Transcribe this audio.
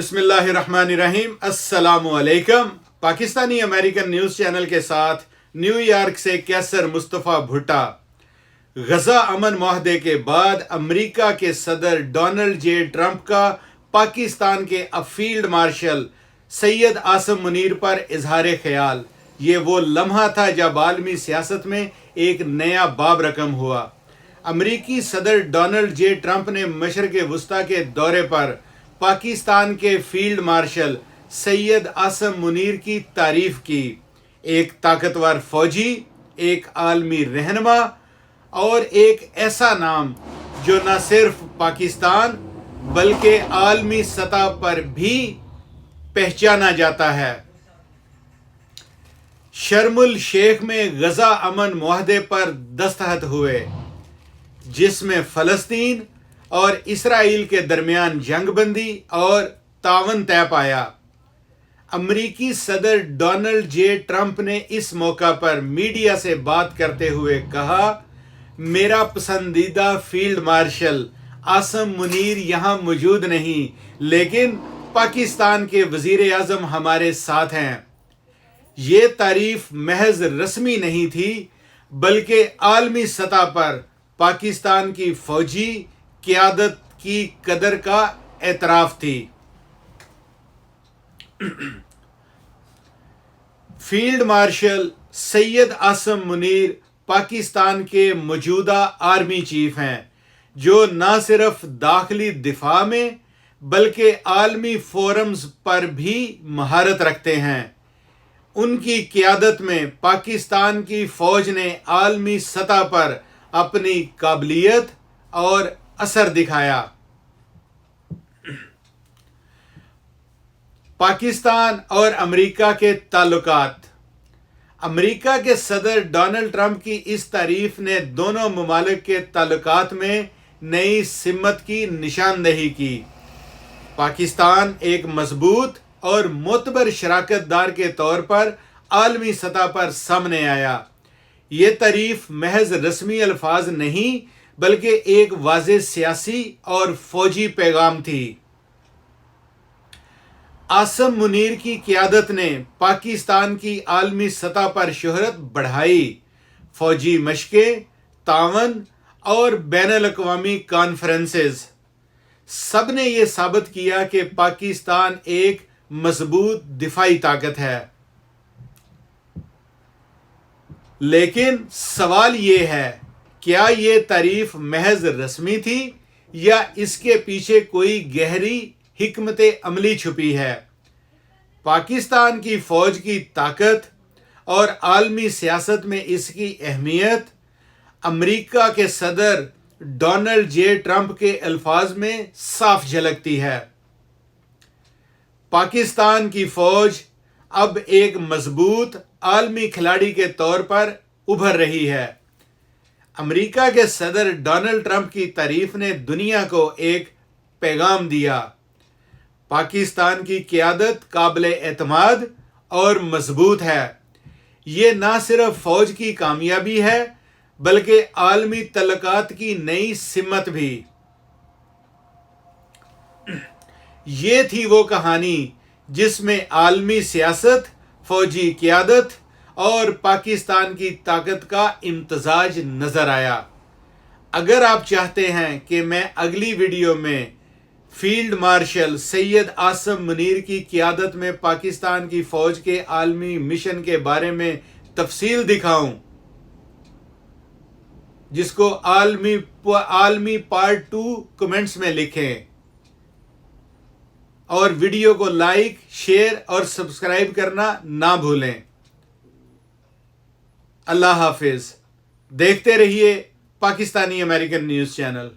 बिस्मिल्लाहिर्रहमानिर्रहीम। अस्सलाम वालेकुम। पाकिस्तानी अमेरिकन न्यूज़ चैनल के साथ न्यूयॉर्क से कैसर मुस्तफ़ा भुट्टा। गजा अमन मुआहदे के बाद अमेरिका के सदर डोनाल्ड जे ट्रंप का पाकिस्तान के फील्ड मार्शल सैयद आसिम मुनीर पर इजहार ख्याल। ये वो लम्हा था जब आलमी सियासत में एक नया बाब रकम हुआ। अमेरिकी सदर डोनाल्ड जे ट्रंप ने मशरक़ वस्ता के दौरे पर पाकिस्तान के फील्ड मार्शल सैयद आसिम मुनीर की तारीफ की। एक ताकतवर फौजी, एक आलमी रहनुमा और एक ऐसा नाम जो न सिर्फ पाकिस्तान बल्कि आलमी सतह पर भी पहचाना जाता है। शर्मुल शेख में गजा अमन मुआहदे पर दस्तखत हुए, जिसमें फ़लस्तीन और इसराइल के दरमियान जंगबंदी और तावन तय पाया। अमरीकी सदर डोनाल्ड जे ट्रंप ने इस मौका पर मीडिया से बात करते हुए कहा, मेरा पसंदीदा फील्ड मार्शल आसिम मुनीर यहाँ मौजूद नहीं, लेकिन पाकिस्तान के वज़ीर आज़म हमारे साथ हैं। ये तारीफ महज रस्मी नहीं थी, बल्कि आलमी सतह पर पाकिस्तान की फौजी क़यादत की कदर का एतराफ़ थी। फील्ड मार्शल सैयद आसिम मुनीर पाकिस्तान के मौजूदा आर्मी चीफ हैं, जो न सिर्फ दाखिली दिफा में बल्कि आलमी फोरम्स पर भी महारत रखते हैं। उनकी क़यादत में पाकिस्तान की फ़ौज ने आलमी सतह पर अपनी काबिलियत और असर दिखाया। पाकिस्तान और अमेरिका के ताल्लुकात। अमेरिका के सदर डोनाल्ड ट्रंप की इस तारीफ ने दोनों ममालिक के ताल्लुकात में नई सिमत की निशानदही की। पाकिस्तान एक मजबूत और मोतबर शराकतदार के तौर पर आलमी सतह पर सामने आया। ये तारीफ महज रस्मी अल्फाज नहीं, बल्कि एक वाज़े सियासी और फौजी पैगाम थी। आसिम मुनीर की क़यादत ने पाकिस्तान की आलमी सतह पर शोहरत बढ़ाई। फौजी मशक़ें, तावन और बैनुल-अक़वामी कॉन्फ्रेंसेस, सब ने यह साबित किया कि पाकिस्तान एक मजबूत दिफाई ताकत है। लेकिन सवाल ये है, क्या ये तारीफ महज रस्मी थी या इसके पीछे कोई गहरी हिकमत अमली छुपी है? पाकिस्तान की फ़ौज की ताकत और आलमी सियासत में इसकी अहमियत अमेरिका के सदर डोनाल्ड जे ट्रंप के अल्फाज में साफ झलकती है। पाकिस्तान की फ़ौज अब एक मजबूत आलमी खिलाड़ी के तौर पर उभर रही है। अमेरिका के सदर डोनाल्ड ट्रंप की तारीफ ने दुनिया को एक पैगाम दिया। पाकिस्तान की क़यादत काबिल एतमाद और मजबूत है। ये न सिर्फ फ़ौज की कामयाबी है, बल्कि आलमी तल्लुकात की नई सिमत भी। ये थी वो कहानी जिसमें आलमी सियासत, फौजी क़यादत और पाकिस्तान की ताकत का इम्तजाज नज़र आया। अगर आप चाहते हैं कि मैं अगली वीडियो में फील्ड मार्शल सैयद आसिम मुनीर की क़यादत में पाकिस्तान की फ़ौज के आलमी मिशन के बारे में तफसील दिखाऊं, जिसको आलमी पार्ट 2 कमेंट्स में लिखें और वीडियो को लाइक, शेयर और सब्सक्राइब करना ना भूलें। अल्लाह हाफिज। देखते रहिए पाकिस्तानी अमेरिकन न्यूज़ चैनल।